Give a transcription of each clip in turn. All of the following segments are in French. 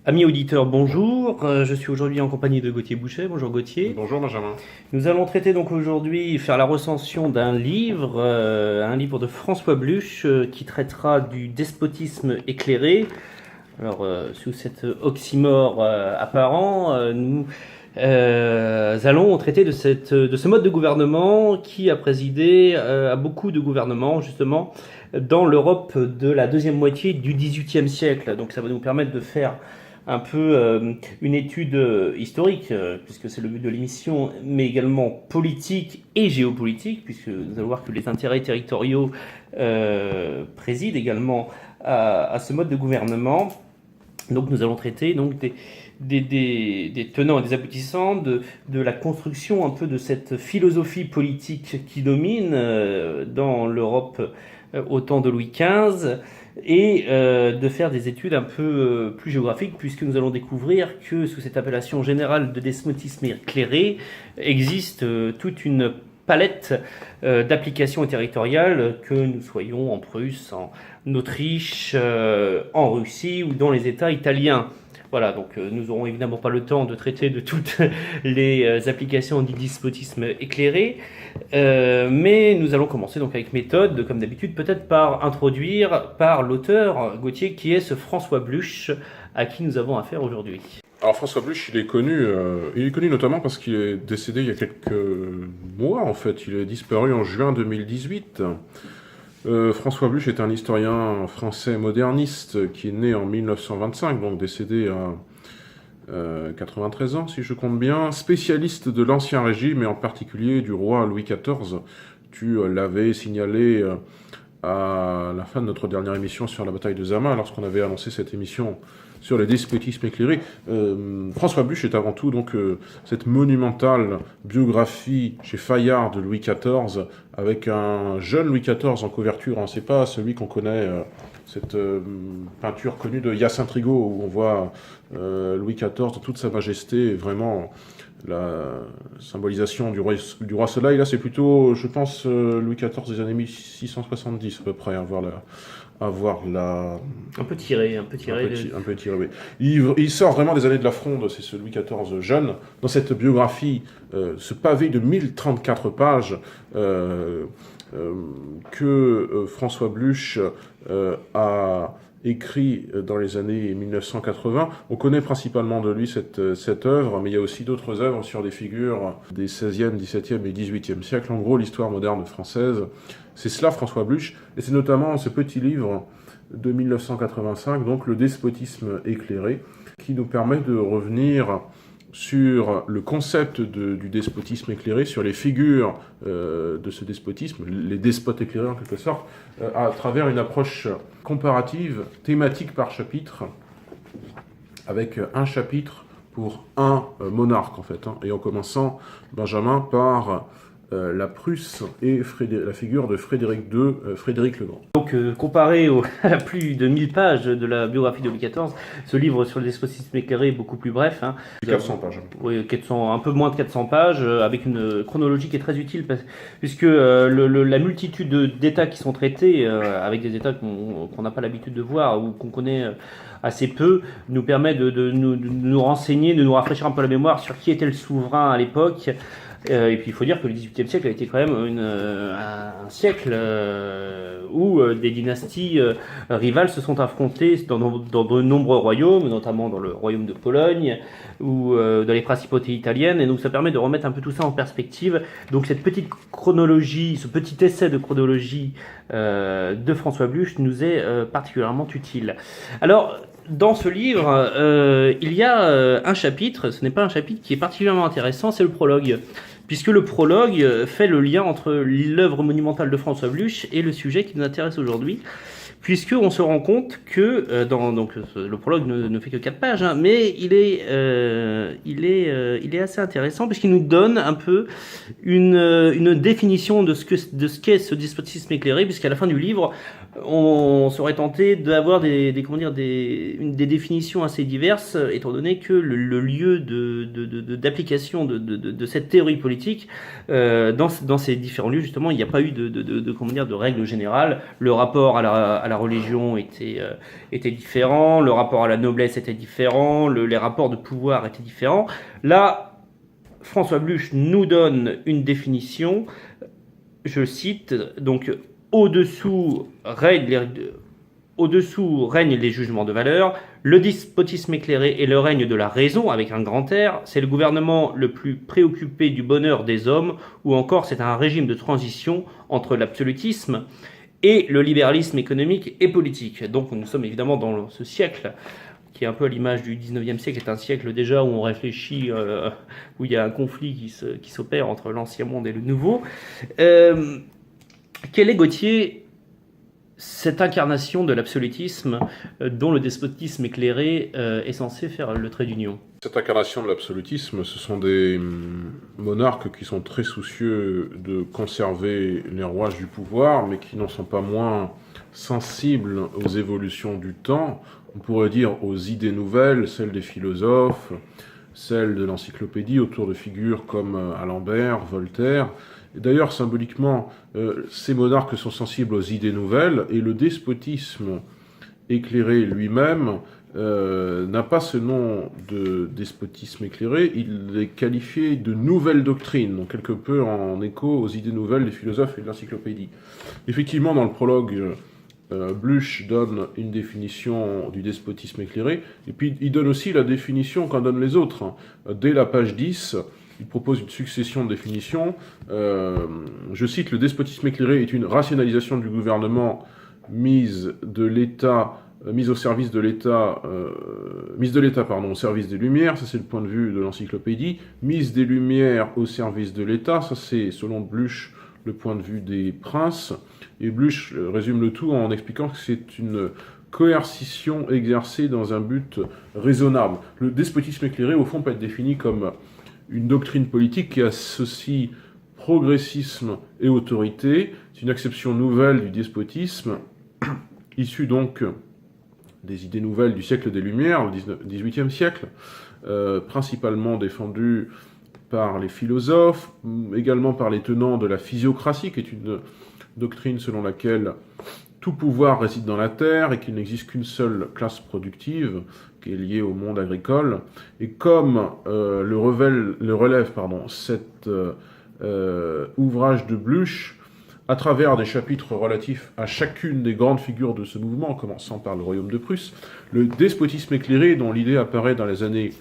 Amis auditeurs, bonjour. Je suis aujourd'hui en compagnie de Gauthier Boucher. Bonjour Gauthier. Bonjour Benjamin. Nous allons traiter donc aujourd'hui, faire la recension d'un livre, un livre de François Bluch qui traitera du despotisme éclairé. Alors, sous cet oxymore apparent, nous allons traiter de ce mode de gouvernement qui a présidé à beaucoup de gouvernements, justement, dans l'Europe de la deuxième moitié du XVIIIe siècle. Donc ça va nous permettre de faire un peu une étude historique, puisque c'est le but de l'émission, mais également politique et géopolitique, puisque nous allons voir que les intérêts territoriaux président également à ce mode de gouvernement. Donc nous allons traiter donc des tenants et des aboutissants de la construction un peu de cette philosophie politique qui domine dans l'Europe au temps de Louis XV, et de faire des études un peu plus géographiques, puisque nous allons découvrir que sous cette appellation générale de despotisme éclairé existe toute une palette d'applications territoriales, que nous soyons en Prusse, en Autriche, en Russie ou dans les États italiens. Voilà, donc nous n'aurons évidemment pas le temps de traiter de toutes les applications du despotisme éclairé, mais nous allons commencer donc avec méthode, comme d'habitude, peut-être par introduire par l'auteur, Gauthier, qui est ce François Bluch, à qui nous avons affaire aujourd'hui. Alors François Bluch, il est connu notamment parce qu'il est décédé il y a quelques mois en fait. Il est disparu en juin 2018. François Bluch est un historien français moderniste qui est né en 1925, donc décédé à 93 ans si je compte bien, spécialiste de l'Ancien Régime et en particulier du roi Louis XIV. Tu l'avais signalé à la fin de notre dernière émission sur la bataille de Zama, lorsqu'on avait annoncé cette émission sur le despotisme éclairé. François Bluch est avant tout donc cette monumentale biographie chez Fayard de Louis XIV, avec un jeune Louis XIV en couverture. C'est pas celui qu'on connaît, cette peinture connue de Hyacinthe Rigaud, où on voit Louis XIV dans toute sa majesté, vraiment la symbolisation du roi Soleil. Là, c'est plutôt, je pense, Louis XIV des années 1670 à peu près, avoir la... Un peu tiré. Un peu tiré, oui. Il sort vraiment des années de la Fronde, c'est ce Louis XIV jeune, dans cette biographie, ce pavé de 1034 pages que François Bluch a écrit dans les années 1980. On connaît principalement de lui cette œuvre, mais il y a aussi d'autres œuvres sur des figures des 16e, 17e et 18e siècles. En gros, l'histoire moderne française, c'est cela François Bluch, et c'est notamment ce petit livre de 1985, donc Le despotisme éclairé, qui nous permet de revenir sur le concept du despotisme éclairé, sur les figures de ce despotisme, les despotes éclairés en quelque sorte, à travers une approche comparative, thématique par chapitre, avec un chapitre pour un monarque en fait, et en commençant, Benjamin, par la Prusse et la figure de Frédéric II, Frédéric le Grand. Donc, comparé à plus de 1000 pages de la biographie de Louis XIV, ce livre sur le despotisme éclairé est beaucoup plus bref. 400 pages. Oui, 400, un peu moins de 400 pages, avec une chronologie qui est très utile, puisque la multitude d'États qui sont traités, avec des États qu'on n'a pas l'habitude de voir ou qu'on connaît assez peu, nous permet de nous renseigner, de nous rafraîchir un peu la mémoire sur qui était le souverain à l'époque. Et puis il faut dire que le XVIIIe siècle a été quand même un siècle où des dynasties rivales se sont affrontées dans de nombreux royaumes, notamment dans le royaume de Pologne ou dans les principautés italiennes, et donc ça permet de remettre un peu tout ça en perspective. Donc cette petite chronologie, ce petit essai de chronologie de François Bluch nous est particulièrement utile. Alors, dans ce livre, il y a un chapitre, ce n'est pas un chapitre qui est particulièrement intéressant, c'est le prologue. Puisque le prologue fait le lien entre l'œuvre monumentale de François Bluch et le sujet qui nous intéresse aujourd'hui. Puisqu'on se rend compte que, donc le prologue ne fait que 4 pages, hein, mais il est assez intéressant, puisqu'il nous donne un peu une définition de ce qu'est ce despotisme éclairé, puisqu'à la fin du livre, on serait tenté d'avoir des définitions assez diverses, étant donné que le lieu d'application de cette théorie politique, dans ces différents lieux, justement, il n'y a pas eu de règle générale. Le rapport à la religion était différent, le rapport à la noblesse était différent, les rapports de pouvoir étaient différents. Là, François Bluch nous donne une définition, je cite, donc au-dessous règnent les jugements de valeur, le despotisme éclairé est le règne de la raison, avec un grand R, c'est le gouvernement le plus préoccupé du bonheur des hommes, ou encore c'est un régime de transition entre l'absolutisme et le libéralisme économique et politique. Donc nous sommes évidemment dans ce siècle, qui est un peu à l'image du 19e siècle, est un siècle déjà où on réfléchit, où il y a un conflit qui s'opère entre l'ancien monde et le nouveau. Quel est, Gauthier, cette incarnation de l'absolutisme dont le despotisme éclairé est censé faire le trait d'union? Cette incarnation de l'absolutisme, ce sont des monarques qui sont très soucieux de conserver les rouages du pouvoir, mais qui n'en sont pas moins sensibles aux évolutions du temps. On pourrait dire aux idées nouvelles, celles des philosophes, celles de l'encyclopédie, autour de figures comme Alembert, Voltaire. Et d'ailleurs, symboliquement, ces monarques sont sensibles aux idées nouvelles, et le despotisme éclairé lui-même n'a pas ce nom de despotisme éclairé, il est qualifié de nouvelle doctrine, donc quelque peu en écho aux idées nouvelles des philosophes et de l'encyclopédie. Effectivement, dans le prologue, Bluch donne une définition du despotisme éclairé, et puis il donne aussi la définition qu'en donnent les autres. Dès la page 10, il propose une succession de définitions. Je cite, le despotisme éclairé est une rationalisation du gouvernement mise de l'État, mise au service de l'État, mise de l'État, pardon, au service des Lumières, ça c'est le point de vue de l'encyclopédie, mise des Lumières au service de l'État, ça c'est selon Bluch le point de vue des princes, et Bluch résume le tout en expliquant que c'est une coercition exercée dans un but raisonnable. Le despotisme éclairé, au fond, peut être défini comme une doctrine politique qui associe progressisme et autorité. C'est une acception nouvelle du despotisme, issue donc des idées nouvelles du siècle des Lumières, le XVIIIe siècle, principalement défendue par les philosophes, également par les tenants de la physiocratie, qui est une doctrine selon laquelle tout pouvoir réside dans la terre et qu'il n'existe qu'une seule classe productive qui est liée au monde agricole. Et comme le relève cet ouvrage de Bluch, à travers des chapitres relatifs à chacune des grandes figures de ce mouvement, en commençant par le royaume de Prusse, le despotisme éclairé, dont l'idée apparaît dans les années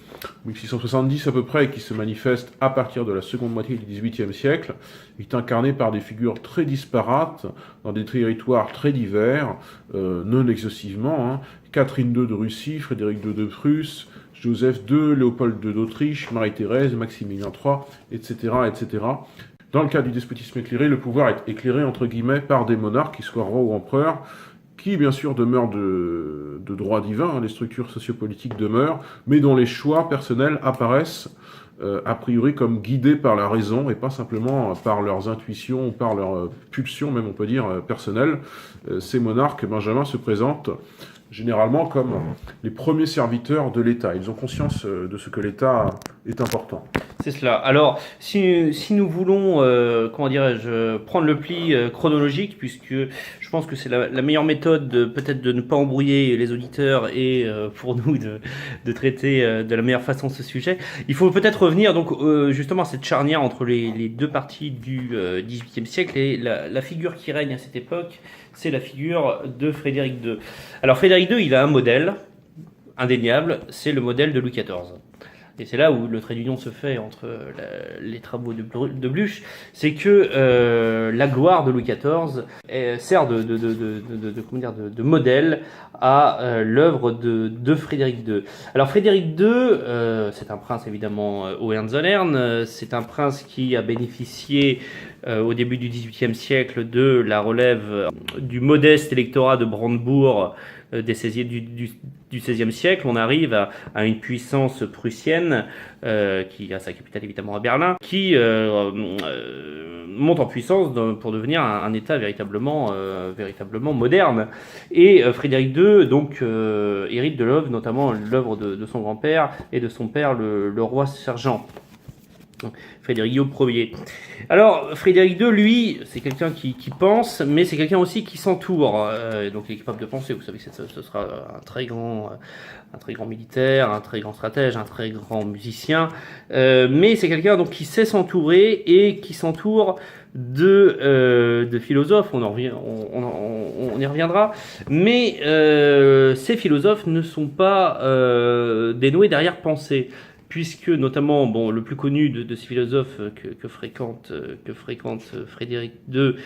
1670 à peu près, et qui se manifeste à partir de la seconde moitié du XVIIIe siècle, est incarné par des figures très disparates, dans des territoires très divers, non exhaustivement, Catherine II de Russie, Frédéric II de Prusse, Joseph II, Léopold II d'Autriche, Marie-Thérèse, Maximilien III, etc., etc. Dans le cas du despotisme éclairé, le pouvoir est éclairé, entre guillemets, par des monarques, qu'ils soient rois ou empereurs, qui, bien sûr, demeurent de droit divin, les structures sociopolitiques demeurent, mais dont les choix personnels apparaissent, a priori, comme guidés par la raison, et pas simplement par leurs intuitions ou par leurs pulsions, même on peut dire, personnelles. Ces monarques, Benjamin, se présentent généralement comme les premiers serviteurs de l'État. Ils ont conscience de ce que l'État est important. C'est cela. Alors, si nous voulons, prendre le pli chronologique, puisque je pense que c'est la meilleure méthode peut-être de ne pas embrouiller les auditeurs et pour nous de traiter de la meilleure façon ce sujet, il faut peut-être revenir donc justement à cette charnière entre les deux parties du XVIIIe siècle, et la figure qui règne à cette époque, c'est la figure de Frédéric II. Alors Frédéric II, il a un modèle indéniable, c'est le modèle de Louis XIV. Et c'est là où le trait d'union se fait entre les travaux de Bluch, c'est que la gloire de Louis XIV sert de modèle à l'œuvre de Frédéric II. Alors Frédéric II, c'est un prince évidemment Hohenzollern, c'est un prince qui a bénéficié au début du XVIIIe siècle de la relève du modeste électorat de Brandebourg du XVIe siècle. On arrive à une puissance prussienne qui a sa capitale évidemment à Berlin, qui monte en puissance pour devenir un État véritablement moderne. Et Frédéric II donc hérite de l'œuvre, notamment l'œuvre de son grand-père et de son père, le roi sergent. Frédéric Guillaume Ier. Alors, Frédéric II, lui, c'est quelqu'un qui pense, mais c'est quelqu'un aussi qui s'entoure. Donc, il est capable de penser. Vous savez que ce sera un très grand militaire, un très grand stratège, un très grand musicien. Mais c'est quelqu'un donc qui sait s'entourer et qui s'entoure de philosophes. On y reviendra. Mais ces philosophes ne sont pas dénoués d'arrière-pensée, puisque notamment le plus connu de ces philosophes que fréquente Frédéric II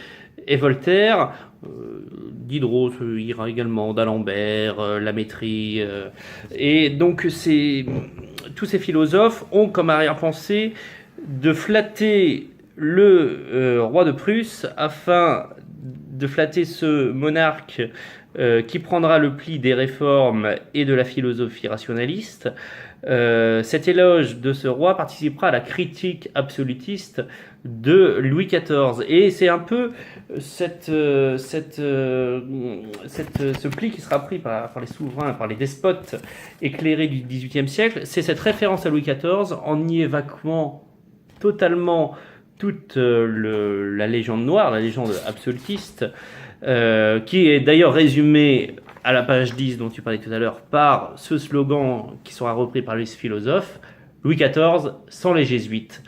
est Voltaire. Diderot ira également, d'Alembert, Lamétrie, et donc tous ces philosophes ont comme arrière-pensée de flatter le roi de Prusse afin de flatter ce monarque qui prendra le pli des réformes et de la philosophie rationaliste. Cet éloge de ce roi participera à la critique absolutiste de Louis XIV. Et c'est un peu ce pli qui sera pris par les souverains, par les despotes éclairés du XVIIIe siècle. C'est cette référence à Louis XIV en y évacuant totalement toute la légende noire, la légende absolutiste, qui est d'ailleurs résumée à la page 10 dont tu parlais tout à l'heure par ce slogan qui sera repris par les philosophes: Louis XIV sans les jésuites.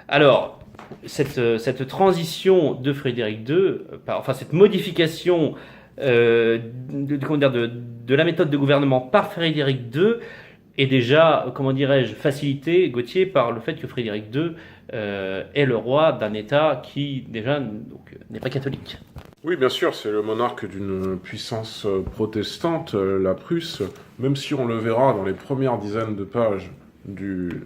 Alors, cette transition de Frédéric II, cette modification de la méthode de gouvernement par Frédéric II est déjà, facilitée, Gauthier, par le fait que Frédéric II est le roi d'un État qui, déjà, n'est pas catholique. Oui, bien sûr, c'est le monarque d'une puissance protestante, la Prusse, même si on le verra dans les premières dizaines de pages du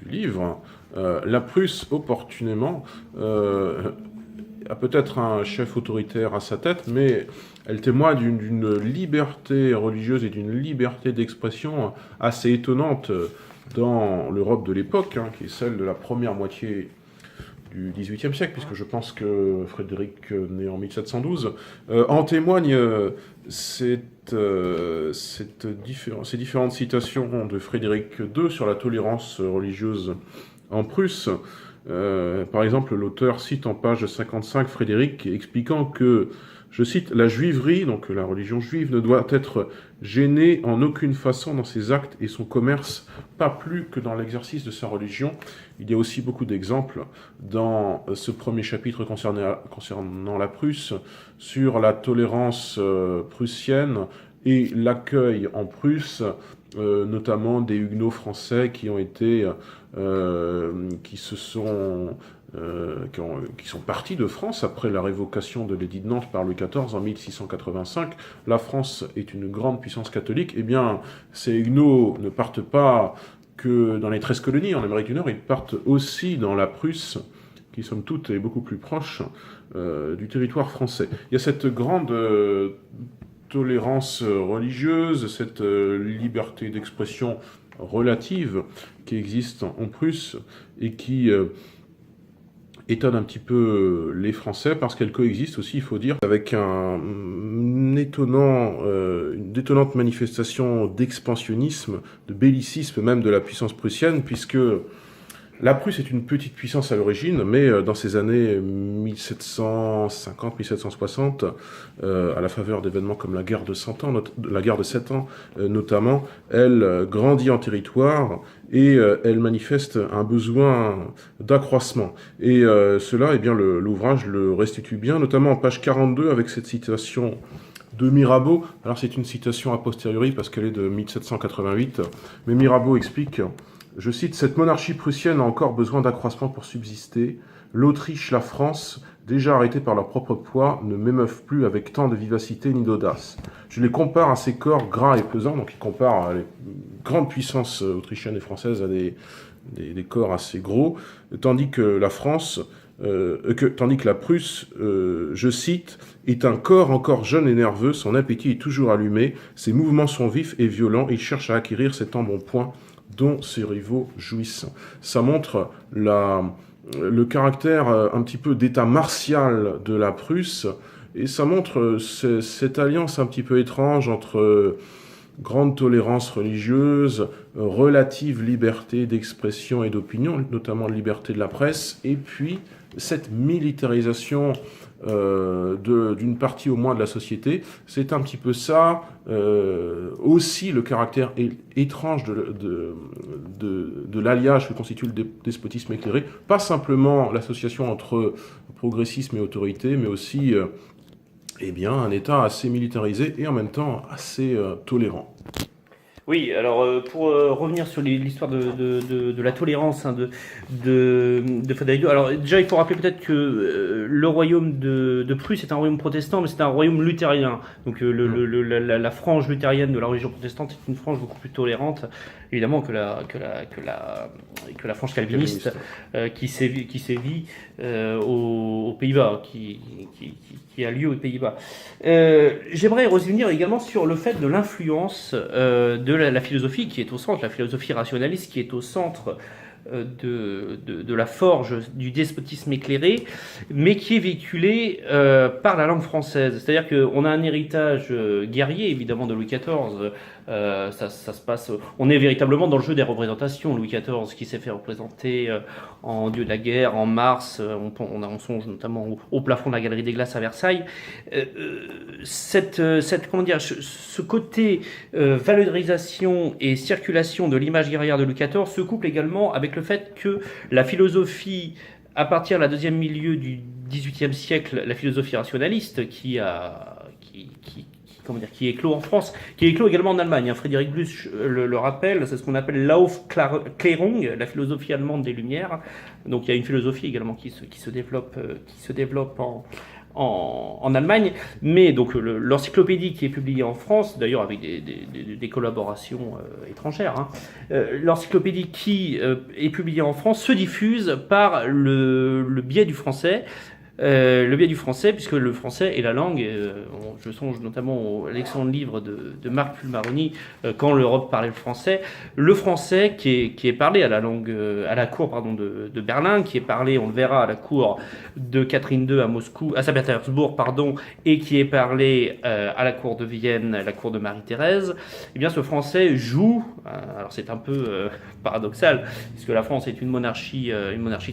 livre, la Prusse, opportunément, a peut-être un chef autoritaire à sa tête, mais elle témoigne d'une liberté religieuse et d'une liberté d'expression assez étonnante dans l'Europe de l'époque, qui est celle de la première moitié du XVIIIe siècle, puisque je pense que Frédéric naît en 1712, en témoignent ces différentes citations de Frédéric II sur la tolérance religieuse en Prusse. Par exemple, l'auteur cite en page 55 Frédéric expliquant que, je cite, « La juiverie, donc la religion juive, ne doit être gênée en aucune façon dans ses actes et son commerce, pas plus que dans l'exercice de sa religion. » Il y a aussi beaucoup d'exemples dans ce premier chapitre concernant la Prusse sur la tolérance prussienne et l'accueil en Prusse, notamment des Huguenots français qui sont partis de France après la révocation de l'édit de Nantes par Louis XIV en 1685. La France est une grande puissance catholique. Eh bien, ces Huguenots ne partent pas que dans les 13 colonies en Amérique du Nord, ils partent aussi dans la Prusse, qui somme toute est beaucoup plus proche du territoire français. Il y a cette grande tolérance religieuse, cette liberté d'expression relative qui existe en Prusse et qui étonne un petit peu les Français parce qu'elle coexiste aussi, il faut dire, avec une étonnante manifestation d'expansionnisme, de bellicisme même de la puissance prussienne, puisque la Prusse est une petite puissance à l'origine, mais dans ces années 1750-1760, à la faveur d'événements comme la guerre de 7 ans notamment, elle grandit en territoire et elle manifeste un besoin d'accroissement. Et cela, l'ouvrage le restitue bien, notamment en page 42 avec cette citation de Mirabeau. Alors c'est une citation a posteriori parce qu'elle est de 1788, mais Mirabeau explique... Je cite, « Cette monarchie prussienne a encore besoin d'accroissement pour subsister. L'Autriche, la France, déjà arrêtés par leur propre poids, ne m'émeuvent plus avec tant de vivacité ni d'audace. Je les compare à ces corps gras et pesants. » Donc il compare les grandes puissances autrichiennes et françaises à des corps assez gros, tandis que la France tandis que la Prusse, je cite, est un corps encore jeune et nerveux, son appétit est toujours allumé, ses mouvements sont vifs et violents, il cherche à acquérir cet embonpoint dont ses rivaux jouissent. Ça montre le caractère un petit peu d'état martial de la Prusse, et ça montre cette alliance un petit peu étrange entre grande tolérance religieuse, relative liberté d'expression et d'opinion, notamment liberté de la presse, et puis cette militarisation d'une partie au moins de la société. C'est un petit peu ça, aussi le caractère étrange de l'alliage que constitue le despotisme éclairé, pas simplement l'association entre progressisme et autorité, mais aussi un État assez militarisé et en même temps assez tolérant. Oui, alors pour revenir sur l'histoire de la tolérance de Frédéric II, alors déjà il faut rappeler peut-être que le royaume de Prusse est un royaume protestant, mais c'est un royaume luthérien. Donc la frange luthérienne de la religion protestante est une frange beaucoup plus tolérante, évidemment, que la frange calviniste qui sévit aux Pays-Bas, qui a lieu aux Pays-Bas. J'aimerais revenir également sur le fait de l'influence de la philosophie qui est au centre, la philosophie rationaliste qui est au centre de la forge du despotisme éclairé, mais qui est véhiculée par la langue française. C'est-à-dire qu'on a un héritage guerrier, évidemment, de Louis XIV. Ça se passe. On est véritablement dans le jeu des représentations. Louis XIV qui s'est fait représenter en dieu de la guerre, en Mars. On songe notamment au plafond de la Galerie des Glaces à Versailles. Ce côté valorisation et circulation de l'image guerrière de Louis XIV se couple également avec le fait que la philosophie, à partir de la deuxième milieu du XVIIIe siècle, la philosophie rationaliste qui éclot en France, qui éclot également en Allemagne. Frédéric Bluch le rappelle, c'est ce qu'on appelle l'Aufklärung, la philosophie allemande des Lumières. Donc il y a une philosophie également qui se développe en Allemagne, mais donc l'encyclopédie qui est publiée en France, d'ailleurs avec des collaborations étrangères, l'encyclopédie qui est publiée en France se diffuse par le biais du français. Puisque le français est la langue, je songe notamment à l'excellent livre de Marc Pulmaroni, Quand l'Europe parlait le français qui est parlé à la cour de Berlin, qui est parlé, on le verra, à la cour de Catherine II à Saint-Pétersbourg, et qui est parlé à la cour de Vienne, à la cour de Marie-Thérèse. Eh bien, ce français joue, alors c'est un peu paradoxal, puisque la France est une monarchie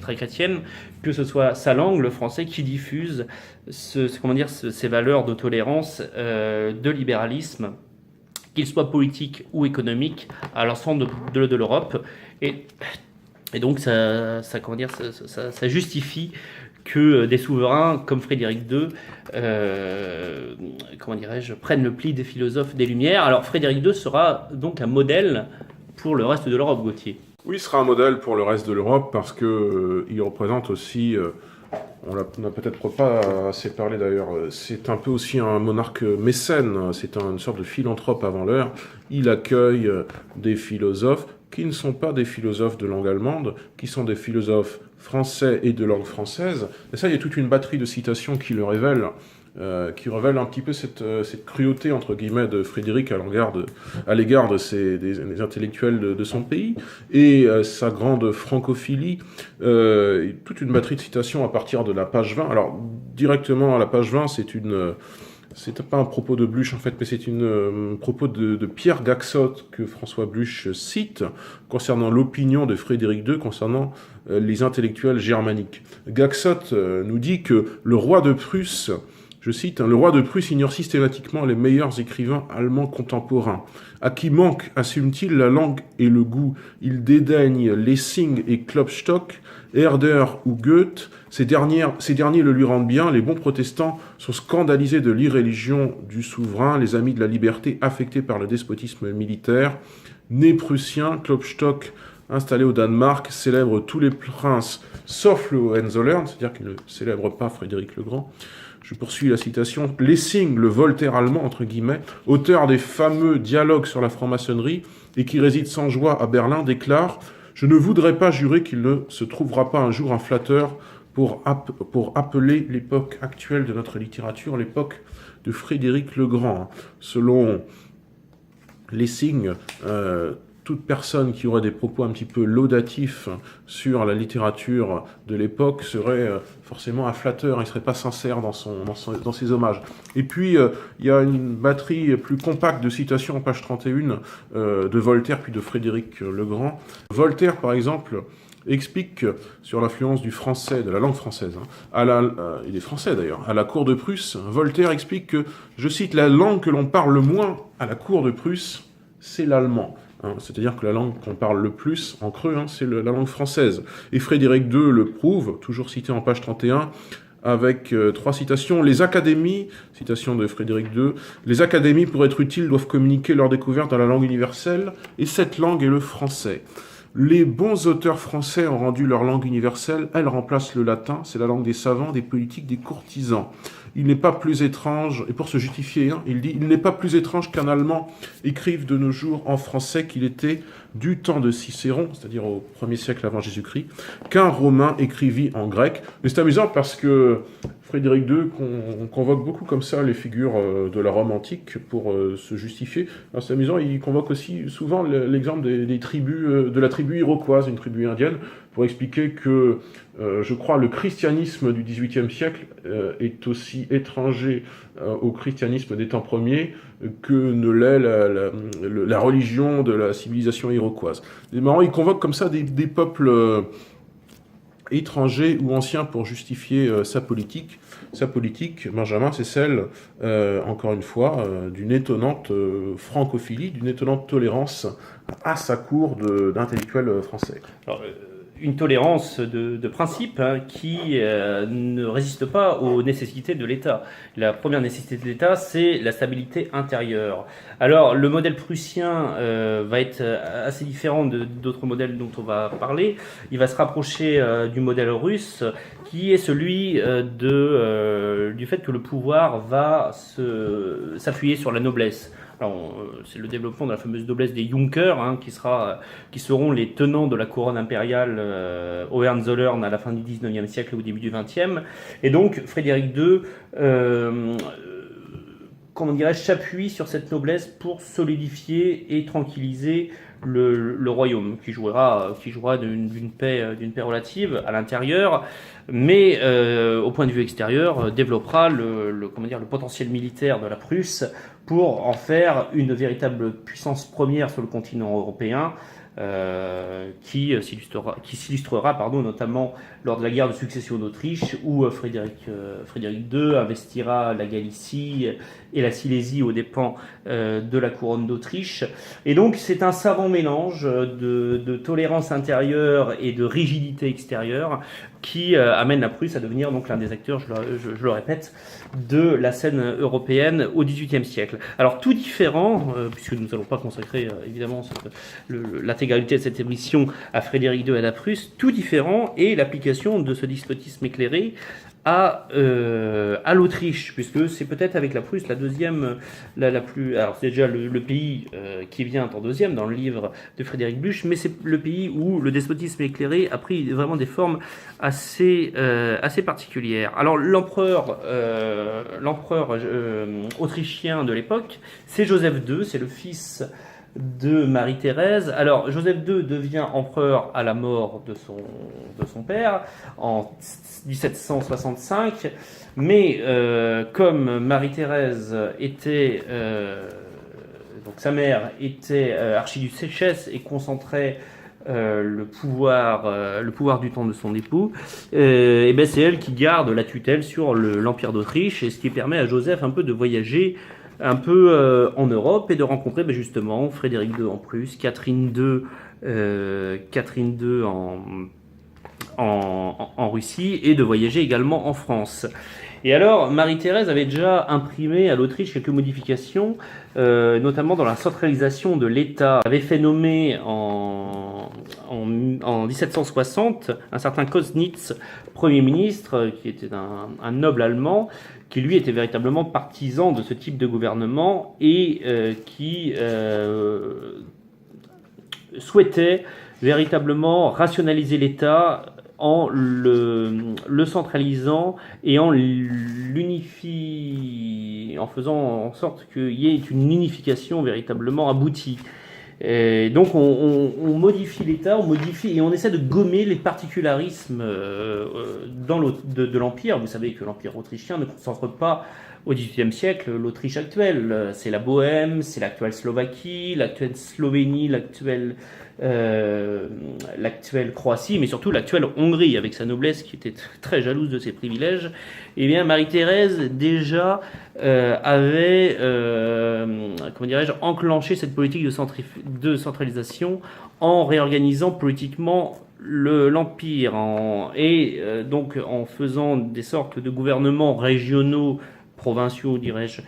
très chrétienne, que ce soit sa langue, le français, qui diffuse ces valeurs de tolérance, de libéralisme, qu'il soit politique ou économique, à l'ensemble de l'Europe. Et donc ça justifie que des souverains comme Frédéric II prennent le pli des philosophes des Lumières. Alors Frédéric II sera donc un modèle pour le reste de l'Europe, Gauthier. Oui, il sera un modèle pour le reste de l'Europe parce qu'il représente aussi, on n'a peut-être pas assez parlé d'ailleurs, c'est un peu aussi un monarque mécène, c'est une sorte de philanthrope avant l'heure. Il accueille des philosophes qui ne sont pas des philosophes de langue allemande, qui sont des philosophes français et de langue française. Et ça, il y a toute une batterie de citations qui le révèlent. Qui révèle un petit peu cette cruauté, entre guillemets, de Frédéric à l'égard des intellectuels de son pays, et sa grande francophilie, toute une batterie de citations à partir de la page 20. Alors, directement à la page 20, c'est pas un propos de Bluch, en fait, mais c'est un propos de Pierre Gaxot que François Bluch cite concernant l'opinion de Frédéric II concernant les intellectuels germaniques. Gaxot nous dit que le roi de Prusse, je cite, le roi de Prusse ignore systématiquement les meilleurs écrivains allemands contemporains. À qui manque, assume-t-il, la langue et le goût. Il dédaigne Lessing et Klopstock, Herder ou Goethe. Ces derniers le lui rendent bien. Les bons protestants sont scandalisés de l'irréligion du souverain, les amis de la liberté affectés par le despotisme militaire. Né prussien, Klopstock, installé au Danemark, célèbre tous les princes sauf le Hohenzollern, c'est-à-dire qu'il ne célèbre pas Frédéric le Grand. Je poursuis la citation. Lessing, le Voltaire allemand, entre guillemets, auteur des fameux dialogues sur la franc-maçonnerie et qui réside sans joie à Berlin, déclare « Je ne voudrais pas jurer qu'il ne se trouvera pas un jour un flatteur pour appeler l'époque actuelle de notre littérature, l'époque de Frédéric le Grand. Selon Lessing, toute personne qui aurait des propos un petit peu laudatifs sur la littérature de l'époque serait forcément un flatteur, il ne serait pas sincère dans ses hommages. Et puis, il y a une batterie plus compacte de citations en page 31 de Voltaire puis de Frédéric le Grand. Voltaire, par exemple, explique sur l'influence du français, de la langue française, il est français d'ailleurs, à la cour de Prusse. Voltaire explique que, je cite, la langue que l'on parle le moins à la cour de Prusse, c'est l'allemand. C'est-à-dire que la langue qu'on parle le plus, en creux, c'est la langue française. Et Frédéric II le prouve, toujours cité en page 31, avec 3 citations. Les académies, citation de Frédéric II, les académies, pour être utiles, doivent communiquer leurs découvertes dans la langue universelle, et cette langue est le français. Les bons auteurs français ont rendu leur langue universelle, elle remplace le latin, c'est la langue des savants, des politiques, des courtisans. Il n'est pas plus étrange, et pour se justifier, il dit « Il n'est pas plus étrange qu'un Allemand écrive de nos jours en français qu'il était du temps de Cicéron, c'est-à-dire au 1er siècle avant Jésus-Christ, qu'un Romain écrivit en grec. » Mais c'est amusant parce que Frédéric II convoque beaucoup comme ça les figures de la Rome antique pour se justifier. Alors c'est amusant, il convoque aussi souvent l'exemple des tribus, de la tribu iroquoise, une tribu indienne, pour expliquer que, je crois, le christianisme du XVIIIe siècle est aussi étranger au christianisme des temps premiers que ne l'est la religion de la civilisation iroquoise. C'est marrant, il convoque comme ça des peuples étrangers ou anciens pour justifier sa politique. Sa politique, Benjamin, c'est celle, encore une fois, d'une étonnante francophilie, d'une étonnante tolérance à sa cour d'intellectuels français. Alors, une tolérance de principe qui ne résiste pas aux nécessités de l'État. La première nécessité de l'État, c'est la stabilité intérieure. Alors, le modèle prussien va être assez différent d'autres modèles dont on va parler. Il va se rapprocher du modèle russe, qui est celui du fait que le pouvoir va s'appuyer sur la noblesse. Alors, c'est le développement de la fameuse noblesse des Junkers, qui seront les tenants de la couronne impériale Hohenzollern à la fin du 19e siècle et au début du 20e. Et donc, Frédéric II, s'appuie sur cette noblesse pour solidifier et tranquilliser le royaume, qui jouera d'une paix relative à l'intérieur, mais au point de vue extérieur, développera le potentiel militaire de la Prusse pour en faire une véritable puissance première sur le continent européen, qui s'illustrera notamment lors de la guerre de succession d'Autriche, où Frédéric II investira la Galicie et la Silésie aux dépens de la couronne d'Autriche. Et donc c'est un savant mélange de tolérance intérieure et de rigidité extérieure qui amène la Prusse à devenir donc l'un des acteurs, je le répète, de la scène européenne au XVIIIe siècle. Alors tout différent, puisque nous n'allons pas consacrer évidemment l'intégralité de cette émission à Frédéric II et à la Prusse, tout différent est l'application de ce despotisme écléré à l'Autriche, puisque c'est peut-être avec la Prusse la deuxième, la plus... Alors c'est déjà le pays qui vient en deuxième dans le livre de Frédéric Bluch, mais c'est le pays où le despotisme éclairé a pris vraiment des formes assez particulières. Alors l'empereur autrichien de l'époque, c'est Joseph II, c'est le fils de Marie-Thérèse. Alors Joseph II devient empereur à la mort de son père en 1765, mais comme Marie-Thérèse était donc sa mère était archiduchesse et concentrait le pouvoir du temps de son époux, et ben c'est elle qui garde la tutelle sur l'Empire d'Autriche, et ce qui permet à Joseph un peu de voyager un peu en Europe et de rencontrer justement Frédéric II en Prusse, Catherine II en Russie, et de voyager également en France. Et alors, Marie-Thérèse avait déjà imprimé à l'Autriche quelques modifications, notamment dans la centralisation de l'État. Elle avait fait nommer en 1760 un certain Koznitz Premier ministre, qui était un noble allemand, qui lui était véritablement partisan de ce type de gouvernement et qui souhaitait véritablement rationaliser l'État en le centralisant et en l'unifie, en faisant en sorte qu'il y ait une unification véritablement aboutie. Et donc on modifie l'État, on modifie et on essaie de gommer les particularismes de l'Empire. Vous savez que l'Empire autrichien ne concentre pas au XVIIIe siècle l'Autriche actuelle. C'est la Bohème, c'est l'actuelle Slovaquie, l'actuelle Slovénie, l'actuelle Croatie, mais surtout l'actuelle Hongrie, avec sa noblesse qui était très jalouse de ses privilèges. Eh bien, Marie-Thérèse déjà avait, comment dirais-je, enclenché cette politique de centralisation en réorganisant politiquement l'Empire donc en faisant des sortes de gouvernements régionaux, provinciaux, dirais-je,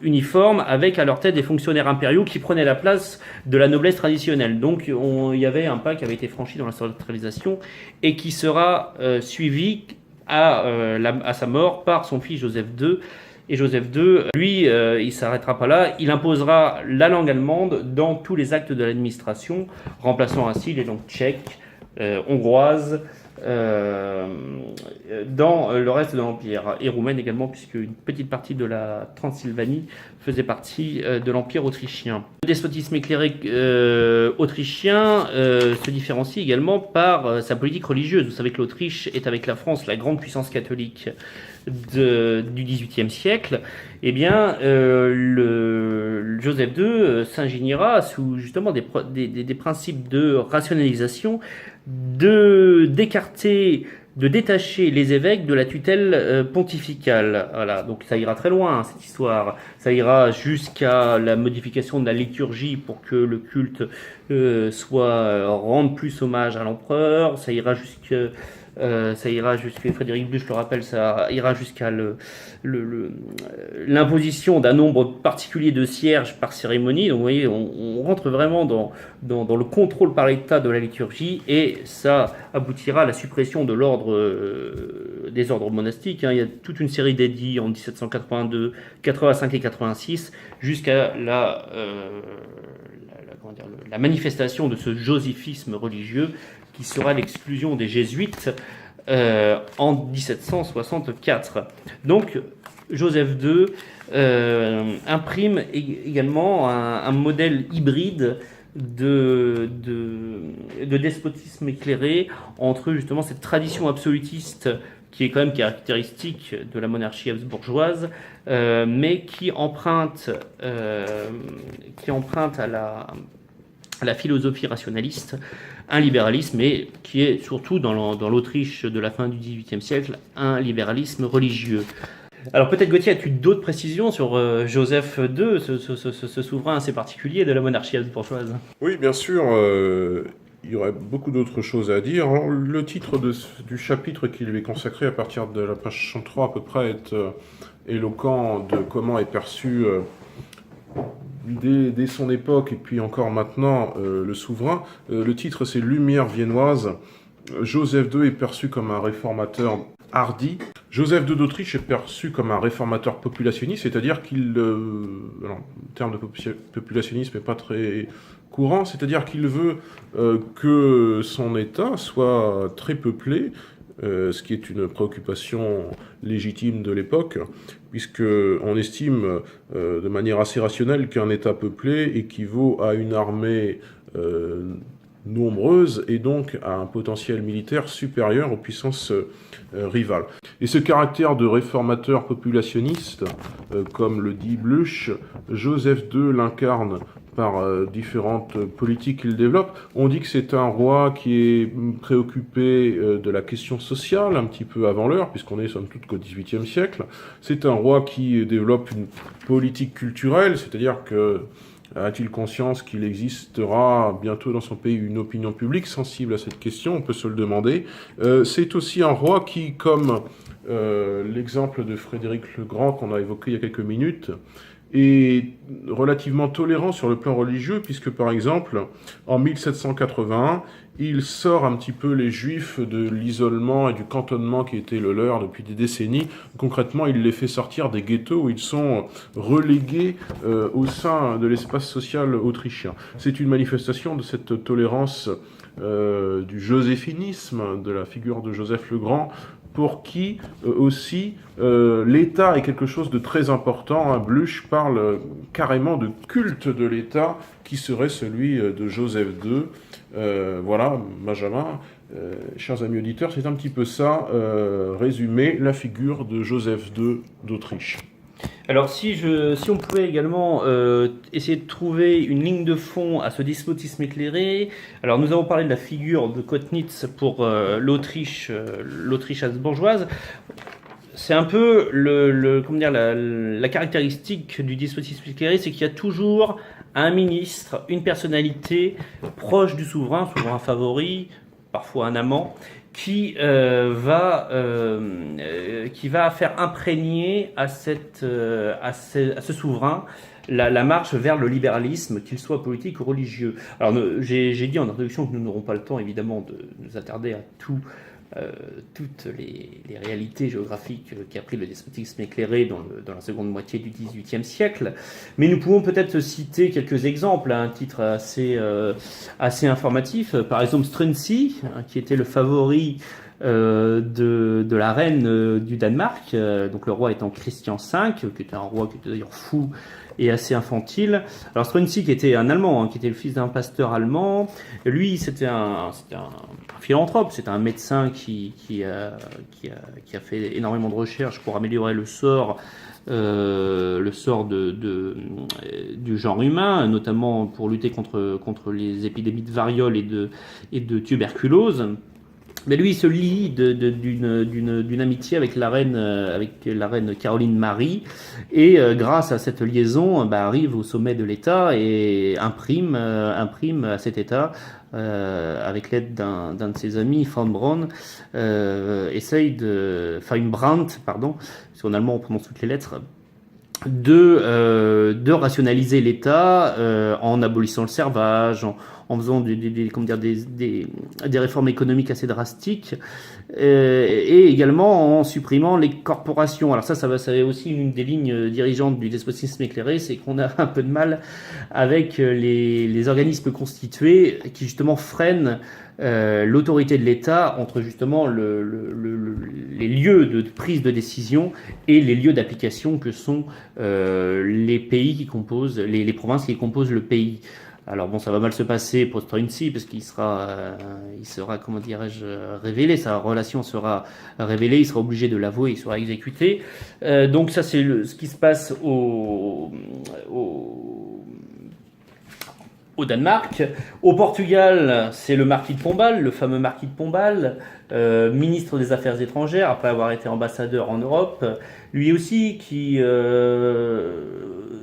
uniformes, avec à leur tête des fonctionnaires impériaux qui prenaient la place de la noblesse traditionnelle. Donc il y avait un pas qui avait été franchi dans la centralisation et qui sera suivi à sa mort par son fils Joseph II. Et Joseph II, lui, il ne s'arrêtera pas là, il imposera la langue allemande dans tous les actes de l'administration, remplaçant ainsi les langues tchèques, hongroises, dans le reste de l'Empire, et roumaine également, puisque une petite partie de la Transylvanie faisait partie de l'Empire autrichien. Le despotisme éclairé autrichien se différencie également par sa politique religieuse. Vous savez que l'Autriche est, avec la France, la grande puissance catholique du XVIIIe siècle. Eh bien, Joseph II s'ingéniera, sous justement des principes de rationalisation, de détacher les évêques de la tutelle pontificale. Voilà, donc ça ira très loin, cette histoire. Ça ira jusqu'à la modification de la liturgie pour que le culte rende plus hommage à l'empereur. Ça ira jusqu'à Frédéric Bluch le rappelle, ça ira jusqu'à l'imposition d'un nombre particulier de cierges par cérémonie. Donc vous voyez, on rentre vraiment dans le contrôle par l'État de la liturgie, et ça aboutira à la suppression de des ordres monastiques. Il y a toute une série d'édits en 1782, 85 et 86 jusqu'à la manifestation de ce joséphisme religieux qui sera l'exclusion des jésuites en 1764. Donc Joseph II imprime également un modèle hybride de despotisme éclairé entre justement cette tradition absolutiste qui est quand même caractéristique de la monarchie habsbourgeoise, mais qui emprunte à la philosophie rationaliste, un libéralisme, mais qui est surtout dans l'Autriche de la fin du XVIIIe siècle, un libéralisme religieux. Alors peut-être, Gauthier, as-tu d'autres précisions sur Joseph II, ce souverain assez particulier de la monarchie habsbourgeoise? Oui, bien sûr, il y aurait beaucoup d'autres choses à dire. Alors, le titre du chapitre qui lui est consacré à partir de la page 63 à peu près est éloquent de comment est perçu dès son époque et puis encore maintenant le souverain. Le titre, c'est Lumière viennoise. Joseph II est perçu comme un réformateur hardi. Joseph II d'Autriche est perçu comme un réformateur populationniste, c'est-à-dire qu'il, le terme de populationnisme n'est pas très courant, c'est-à-dire qu'il veut que son État soit très peuplé, ce qui est une préoccupation légitime de l'époque, puisqu'on estime de manière assez rationnelle qu'un État peuplé équivaut à une armée nombreuse et donc à un potentiel militaire supérieur aux puissances rivales. Et ce caractère de réformateur populationniste, comme le dit Bluch, Joseph II l'incarne par différentes politiques qu'il développe. On dit que c'est un roi qui est préoccupé de la question sociale, un petit peu avant l'heure, puisqu'on est somme toute qu'au XVIIIe siècle. C'est un roi qui développe une politique culturelle, c'est-à-dire que a-t-il conscience qu'il existera bientôt dans son pays une opinion publique sensible à cette question? On peut se le demander. C'est aussi un roi qui, comme l'exemple de Frédéric le Grand qu'on a évoqué il y a quelques minutes, est relativement tolérant sur le plan religieux, puisque par exemple, en 1781, il sort un petit peu les Juifs de l'isolement et du cantonnement qui était le leur depuis des décennies. Concrètement, il les fait sortir des ghettos où ils sont relégués au sein de l'espace social autrichien. C'est une manifestation de cette tolérance du joséphinisme, de la figure de Joseph le Grand, pour qui aussi l'État est quelque chose de très important. Bluch parle carrément de culte de l'État qui serait celui de Joseph II. Voilà, Benjamin, chers amis auditeurs, c'est un petit peu ça, résumé, la figure de Joseph II d'Autriche. Alors si on pouvait également essayer de trouver une ligne de fond à ce despotisme éclairé, alors nous avons parlé de la figure de Kottnitz pour l'Autriche habsbourgeoise. C'est un peu la caractéristique du despotisme éclairé, c'est qu'il y a toujours un ministre, une personnalité proche du souverain favori, parfois un amant, qui va faire imprégner à ce souverain la marche vers le libéralisme, qu'il soit politique ou religieux. Alors j'ai dit en introduction que nous n'aurons pas le temps évidemment de nous attarder à toutes les réalités géographiques qu'a pris le despotisme éclairé dans la seconde moitié du XVIIIe siècle. Mais nous pouvons peut-être citer quelques exemples à un titre assez informatif. Par exemple, Struensee, qui était le favori de la reine du Danemark, donc le roi étant Christian V, qui était un roi qui était d'ailleurs fou et assez infantile. Alors Struensee, qui était un Allemand, qui était le fils d'un pasteur allemand, lui c'était un philanthrope, c'était un médecin qui a fait énormément de recherches pour améliorer le sort du genre humain, notamment pour lutter contre les épidémies de variole et de tuberculose. Mais lui, il se lie d'une amitié avec la reine Caroline Marie, et grâce à cette liaison, arrive au sommet de l'État et imprime à cet État, avec l'aide d'un de ses amis, Von Braun, Brandt, pardon, parce qu'en allemand on prononce toutes les lettres, de rationaliser l'État en abolissant le servage, en faisant des réformes économiques assez drastiques, et également en supprimant les corporations. Alors ça c'est aussi une des lignes dirigeantes du despotisme éclairé, c'est qu'on a un peu de mal avec les organismes constitués qui justement freinent l'autorité de l'État entre justement les lieux de prise de décision et les lieux d'application que sont les pays qui composent, les provinces qui composent le pays. Alors bon, ça va mal se passer pour Struensee parce qu'il sera, comment dirais-je, révélé, sa relation sera révélée, il sera obligé de l'avouer, il sera exécuté. Donc ça c'est ce qui se passe au Danemark. Au Portugal, c'est le marquis de Pombal, le fameux marquis de Pombal, ministre des Affaires étrangères après avoir été ambassadeur en Europe. Lui aussi qui,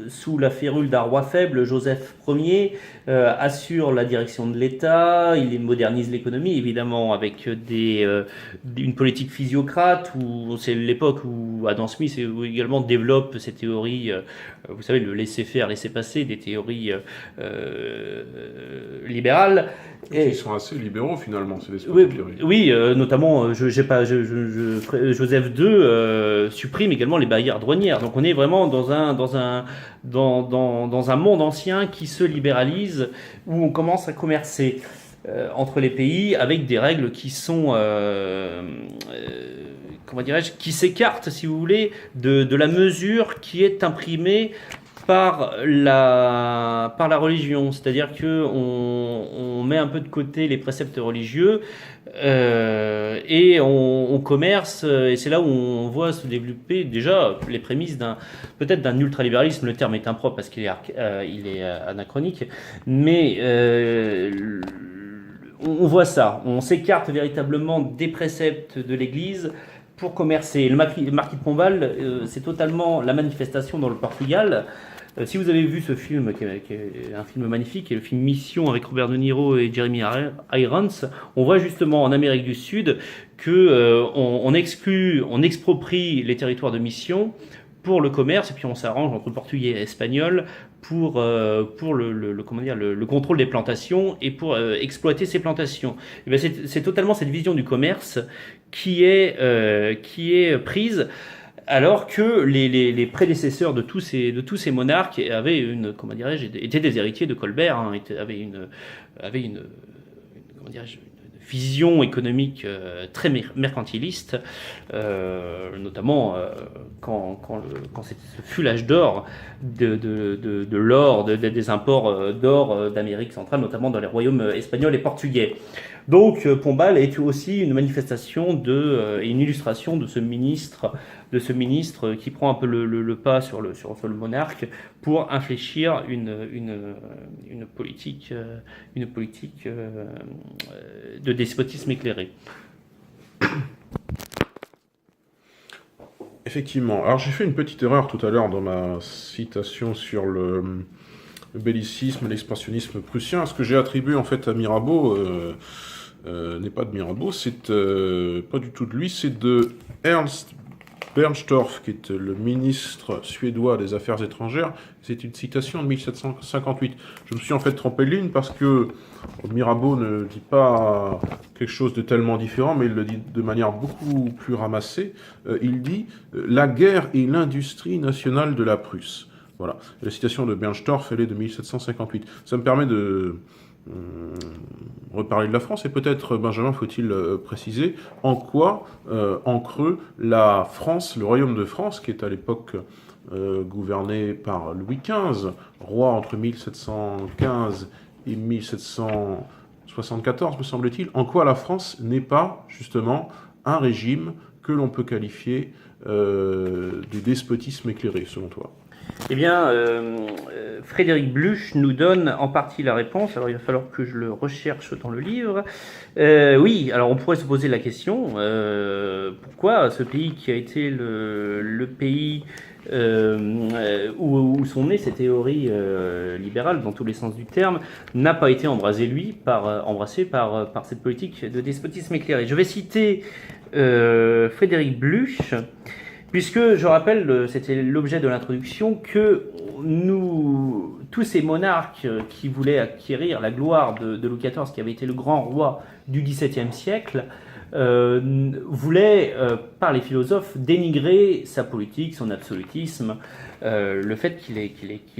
sous la férule d'un roi faible, Joseph Ier, assure la direction de l'État, il modernise l'économie, évidemment, avec une politique physiocrate, où c'est l'époque où Adam Smith également développe ces théories, vous savez, le laisser-faire, laisser-passer, des théories libérales. Ils sont assez libéraux finalement, c'est des oui, notamment Joseph II supprime également les barrières douanières. Donc on est vraiment dans un monde ancien qui se libéralise, où on commence à commercer entre les pays avec des règles qui sont comment dirais-je, qui s'écartent, si vous voulez, de la mesure qui est imprimée par la religion, c'est-à-dire que on met un peu de côté les préceptes religieux et on commerce, et c'est là où on voit se développer déjà les prémices peut-être d'un ultralibéralisme. Le terme est impropre parce qu'il est anachronique, mais on voit ça, on s'écarte véritablement des préceptes de l'Église pour commercer. Le marquis de Pombal, c'est totalement la manifestation dans le Portugal. Si vous avez vu ce film, qui est un film magnifique, qui est le film Mission avec Robert De Niro et Jeremy Irons, on voit justement en Amérique du Sud que on exproprie les territoires de mission pour le commerce, et puis on s'arrange entre portugais et espagnol pour le contrôle des plantations et pour exploiter ces plantations. Et bien c'est totalement cette vision du commerce qui est prise, alors que les prédécesseurs de tous ces monarques étaient des héritiers de Colbert, avaient une vision économique très mercantiliste, notamment quand ce fut l'âge d'or de l'or, des imports d'or d'Amérique centrale, notamment dans les royaumes espagnols et portugais. Donc Pombal est aussi une manifestation et une illustration de ce ministre qui prend un peu le pas sur le monarque pour infléchir une politique de despotisme éclairé. Effectivement. Alors j'ai fait une petite erreur tout à l'heure dans ma citation sur le bellicisme, l'expansionnisme prussien. Ce que j'ai attribué en fait à Mirabeau n'est pas de Mirabeau, c'est pas du tout de lui, c'est de Ernst Bernstorff, qui est le ministre suédois des Affaires étrangères. C'est une citation de 1758. Je me suis en fait trompé de ligne parce que Mirabeau ne dit pas quelque chose de tellement différent, mais il le dit de manière beaucoup plus ramassée. Il dit « La guerre est l'industrie nationale de la Prusse ». Voilà. La citation de Bernstorff, elle est de 1758. Ça me permet de reparler de la France, et peut-être, Benjamin, faut-il préciser en quoi, en creux, la France, le royaume de France, qui est à l'époque gouverné par Louis XV, roi entre 1715 et 1774, me semble-t-il, en quoi la France n'est pas, justement, un régime que l'on peut qualifier de despotisme éclairé, selon toi? Eh bien, Frédéric Bluch nous donne en partie la réponse. Alors, il va falloir que je le recherche dans le livre. Oui, alors on pourrait se poser la question, pourquoi ce pays qui a été le pays où sont nées ces théories libérales, dans tous les sens du terme, n'a pas été embrassé par cette politique de despotisme éclairé. Je vais citer Frédéric Bluch, puisque, je rappelle, c'était l'objet de l'introduction, que tous ces monarques qui voulaient acquérir la gloire de Louis XIV, qui avait été le grand roi du XVIIe siècle, voulaient, par les philosophes, dénigrer sa politique, son absolutisme, le fait qu'il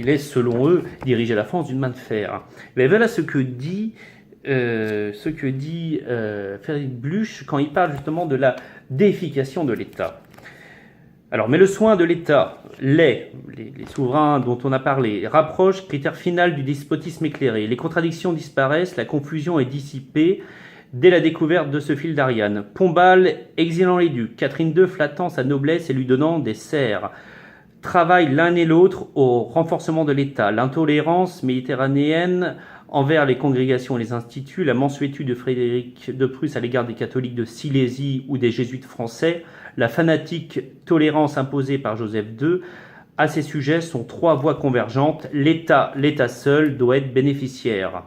ait, selon eux, dirigé la France d'une main de fer. Mais voilà ce que dit Frédéric Bluch quand il parle justement de la déification de l'État. Alors, mais le soin de l'État, les souverains dont on a parlé, rapproche critère final du despotisme éclairé. Les contradictions disparaissent, la confusion est dissipée dès la découverte de ce fil d'Ariane. Pombal exilant les ducs, Catherine II flattant sa noblesse et lui donnant des serfs, travaillent l'un et l'autre au renforcement de l'État. L'intolérance méditerranéenne envers les congrégations et les instituts, la mansuétude de Frédéric de Prusse à l'égard des catholiques de Silésie ou des jésuites français, la fanatique tolérance imposée par Joseph II, à ces sujets sont trois voies convergentes. L'État seul doit être bénéficiaire.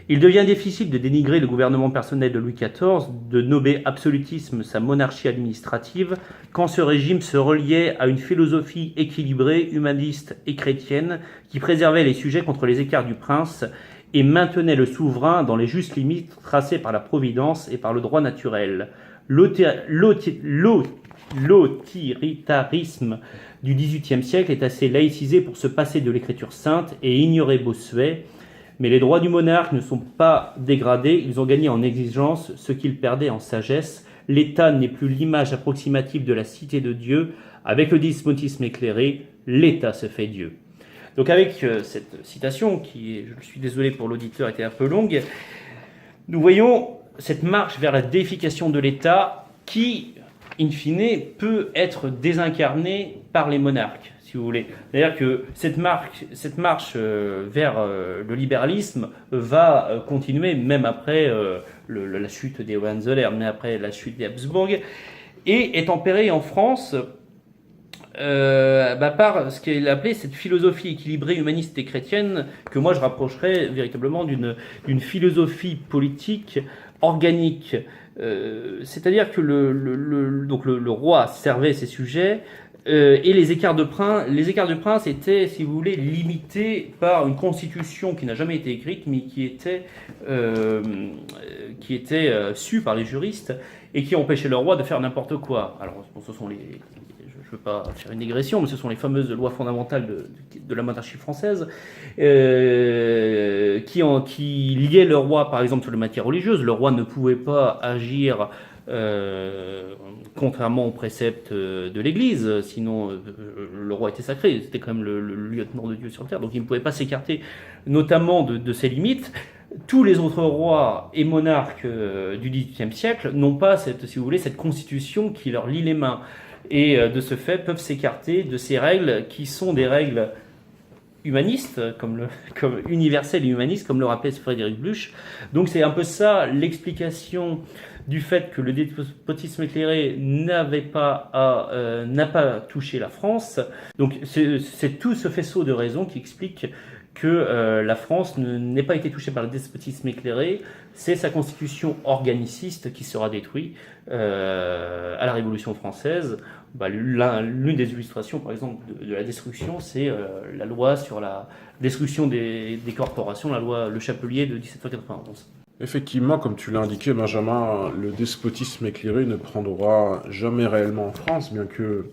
Il devient difficile de dénigrer le gouvernement personnel de Louis XIV, de nommer absolutisme sa monarchie administrative, quand ce régime se reliait à une philosophie équilibrée, humaniste et chrétienne, qui préservait les sujets contre les écarts du prince et maintenait le souverain dans les justes limites tracées par la providence et par le droit naturel. L'autoritarisme du XVIIIe siècle est assez laïcisé pour se passer de l'écriture sainte et ignorer Bossuet, mais les droits du monarque ne sont pas dégradés, ils ont gagné en exigence ce qu'ils perdaient en sagesse. L'État n'est plus l'image approximative de la cité de Dieu. Avec le despotisme éclairé, l'État se fait Dieu. Donc avec cette citation, qui, je suis désolé pour l'auditeur, était un peu longue, nous voyons cette marche vers la déification de l'État qui, in fine, peut être désincarnée par les monarques, si vous voulez. C'est-à-dire que cette marche vers le libéralisme va continuer même après la chute des Hohenzollern, mais après la chute des Habsbourg, et est tempérée en France par ce qu'il appelait cette philosophie équilibrée, humaniste et chrétienne, que moi je rapprocherais véritablement d'une philosophie politique organique. C'est-à-dire que le roi servait ses sujets, et les écarts de prince étaient, si vous voulez, limités par une constitution qui n'a jamais été écrite, mais qui était sue par les juristes et qui empêchait le roi de faire n'importe quoi. Alors, ce sont je ne veux pas faire une digression, mais ce sont les fameuses lois fondamentales de la monarchie française, qui liaient le roi, par exemple, sur les matières religieuses. Le roi ne pouvait pas agir contrairement aux préceptes de l'Église, sinon le roi était sacré, c'était quand même le lieutenant de Dieu sur terre, donc il ne pouvait pas s'écarter notamment de ses limites. Tous les autres rois et monarques du XVIIIe siècle n'ont pas si vous voulez, cette constitution qui leur lie les mains, et de ce fait peuvent s'écarter de ces règles qui sont des règles humanistes, comme universelles et humanistes, comme le rappelait Frédéric Bluch. Donc c'est un peu ça l'explication du fait que le despotisme éclairé n'a pas touché la France. Donc c'est tout ce faisceau de raisons qui explique que la France n'ait pas été touchée par le despotisme éclairé. C'est sa constitution organiciste qui sera détruite à la Révolution française. L'une des illustrations, par exemple, de la destruction, c'est la loi sur la destruction des corporations, la loi Le Chapelier de 1791. Effectivement, comme tu l'as indiqué, Benjamin, le despotisme éclairé ne prendra jamais réellement en France, bien que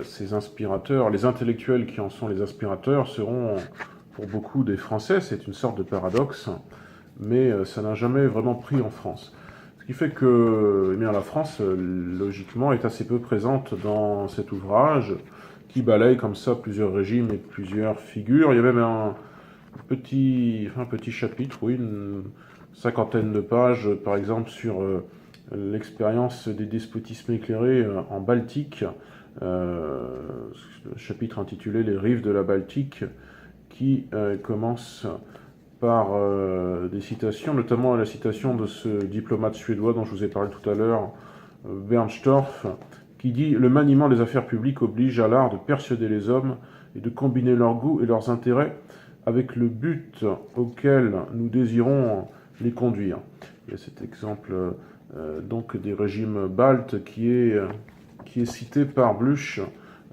ces inspirateurs, les intellectuels qui en sont les inspirateurs, seront pour beaucoup des Français. C'est une sorte de paradoxe, mais ça n'a jamais vraiment pris en France. Ce qui fait que la France, logiquement, est assez peu présente dans cet ouvrage, qui balaye comme ça plusieurs régimes et plusieurs figures. Il y a même un petit chapitre, oui, une cinquantaine de pages, par exemple, sur l'expérience des despotismes éclairés en Baltique, chapitre intitulé « Les rives de la Baltique », qui commence par des citations, notamment la citation de ce diplomate suédois dont je vous ai parlé tout à l'heure, Bernstorff, qui dit « Le maniement des affaires publiques oblige à l'art de persuader les hommes et de combiner leurs goûts et leurs intérêts avec le but auquel nous désirons les conduire. » Il y a cet exemple donc des régimes baltes qui est cité par Bluch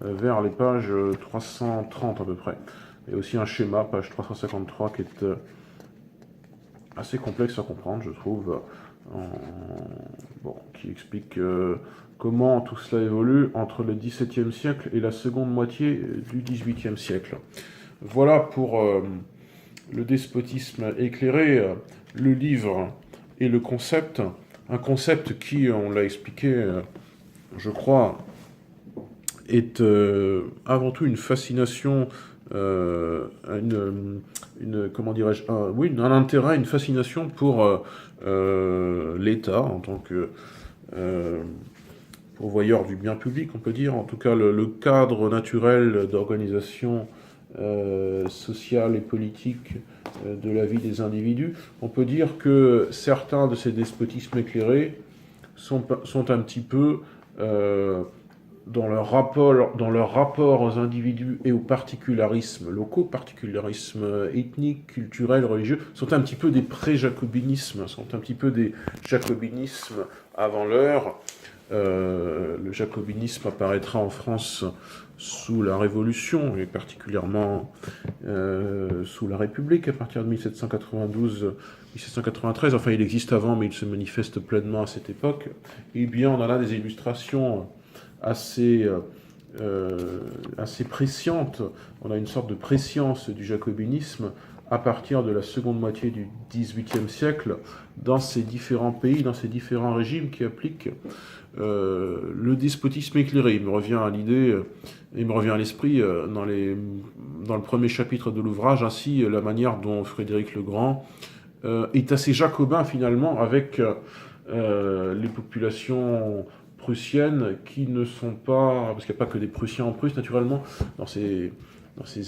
vers les pages 330 à peu près. Il y a aussi un schéma, page 353, qui est assez complexe à comprendre, je trouve, qui explique comment tout cela évolue entre le XVIIe siècle et la seconde moitié du XVIIIe siècle. Voilà pour le despotisme éclairé, le livre et le concept. Un concept qui, on l'a expliqué, je crois, est avant tout une fascination, comment dirais-je, un intérêt, une fascination pour l'État en tant que pourvoyeur du bien public, on peut dire, en tout cas le cadre naturel d'organisation sociale et politique de la vie des individus. On peut dire que certains de ces despotismes éclairés sont un petit peu dans leur rapport aux individus et aux particularismes locaux, particularismes ethniques, culturels, religieux, sont un petit peu des pré-jacobinismes, sont un petit peu des jacobinismes avant l'heure. Le jacobinisme apparaîtra en France sous la Révolution, et particulièrement sous la République, à partir de 1792-1793. Enfin, il existe avant, mais il se manifeste pleinement à cette époque. Eh bien, on en a des illustrations assez prescientes. On a une sorte de prescience du jacobinisme à partir de la seconde moitié du XVIIIe siècle dans ces différents pays, dans ces différents régimes qui appliquent le despotisme éclairé. Il me revient à l'esprit dans le premier chapitre de l'ouvrage, ainsi la manière dont Frédéric le Grand est assez jacobin finalement avec les populations prussiennes qui ne sont pas, parce qu'il n'y a pas que des Prussiens en Prusse naturellement, dans ces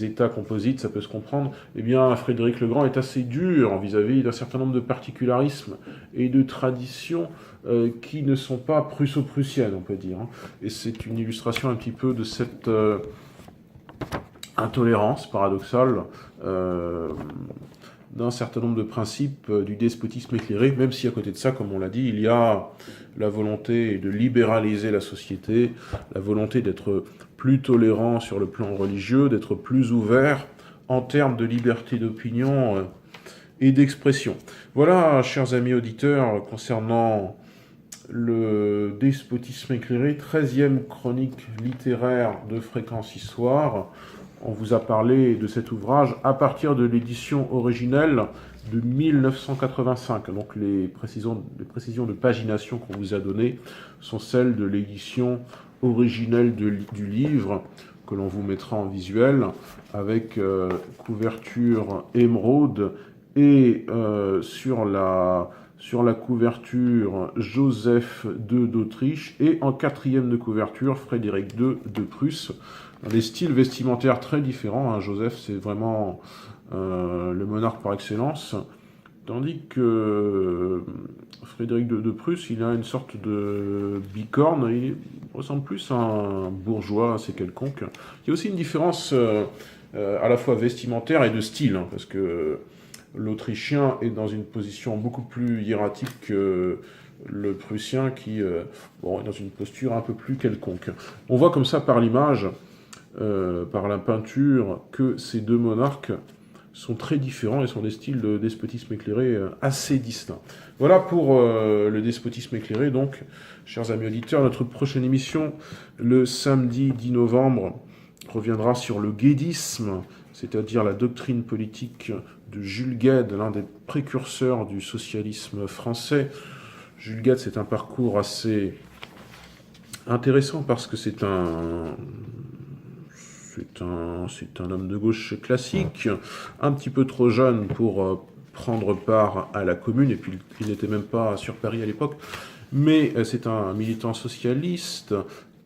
États composites, ça peut se comprendre, eh bien Frédéric le Grand est assez dur vis-à-vis d'un certain nombre de particularismes et de traditions qui ne sont pas prusso-prussiennes, on peut dire. Et c'est une illustration un petit peu de cette intolérance paradoxale d'un certain nombre de principes du despotisme éclairé, même si à côté de ça, comme on l'a dit, il y a la volonté de libéraliser la société, la volonté d'être plus tolérant sur le plan religieux, d'être plus ouvert en termes de liberté d'opinion et d'expression. Voilà, chers amis auditeurs, concernant le despotisme éclairé, 13e chronique littéraire de Fréquence Histoire. On vous a parlé de cet ouvrage à partir de l'édition originelle de 1985. Donc les précisions de pagination qu'on vous a données sont celles de l'édition originelle du livre, que l'on vous mettra en visuel, avec couverture émeraude et sur la couverture Joseph II d'Autriche et en 4e de couverture Frédéric II de Prusse. Des styles vestimentaires très différents. Joseph, c'est vraiment le monarque par excellence, tandis que Frédéric II de Prusse, il a une sorte de bicorne, il ressemble plus à un bourgeois assez quelconque. Il y a aussi une différence à la fois vestimentaire et de style, parce que l'Autrichien est dans une position beaucoup plus hiératique que le Prussien qui est dans une posture un peu plus quelconque. On voit comme ça par l'image, par la peinture, que ces deux monarques sont très différents et sont des styles de despotisme éclairé assez distincts. Voilà pour le despotisme éclairé. Donc, chers amis auditeurs, notre prochaine émission, le samedi 10 novembre, reviendra sur le guédisme, c'est-à-dire la doctrine politique de Jules Guesde, l'un des précurseurs du socialisme français. Jules Guesde, c'est un parcours assez intéressant parce que c'est un homme de gauche classique, un petit peu trop jeune pour prendre part à la Commune, et puis il n'était même pas sur Paris à l'époque, mais c'est un militant socialiste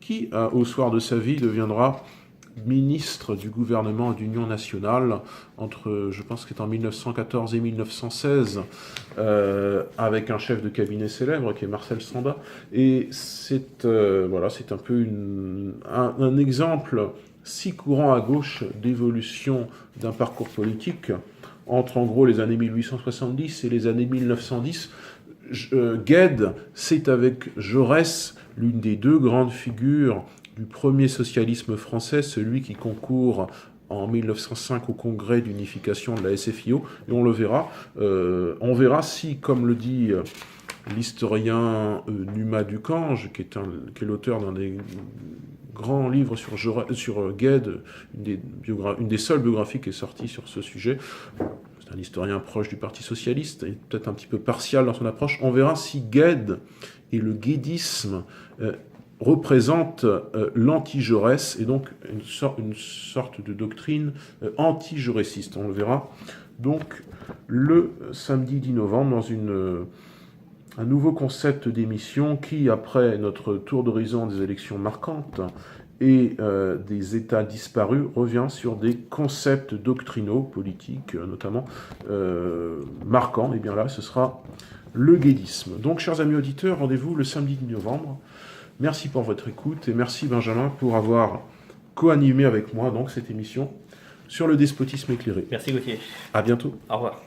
qui, au soir de sa vie, deviendra ministre du gouvernement d'Union nationale entre, je pense que c'est en 1914 et 1916, avec un chef de cabinet célèbre qui est Marcel Sanda. Et c'est un peu un exemple si courant à gauche d'évolution d'un parcours politique entre en gros les années 1870 et les années 1910. Guesde, c'est avec Jaurès l'une des deux grandes figures du premier socialisme français, celui qui concourt en 1905 au congrès d'unification de la SFIO, et on le verra. On verra si, comme le dit l'historien Numa Ducange, qui est l'auteur d'un des grands livres sur Guesde, une des seules biographies qui est sortie sur ce sujet. C'est un historien proche du Parti socialiste, et peut-être un petit peu partial dans son approche. On verra si Guesde et le guédisme représente l'anti-Jaurès, et donc une sorte de doctrine anti-jauréciste. On le verra donc le samedi 10 novembre dans un nouveau concept d'émission qui, après notre tour d'horizon des élections marquantes et des États disparus, revient sur des concepts doctrinaux, politiques notamment, marquants. Et bien là, ce sera le guédisme. Donc, chers amis auditeurs, rendez-vous le samedi 10 novembre. Merci pour votre écoute et merci Benjamin pour avoir co-animé avec moi donc cette émission sur le despotisme éclairé. Merci Gauthier. À bientôt. Au revoir.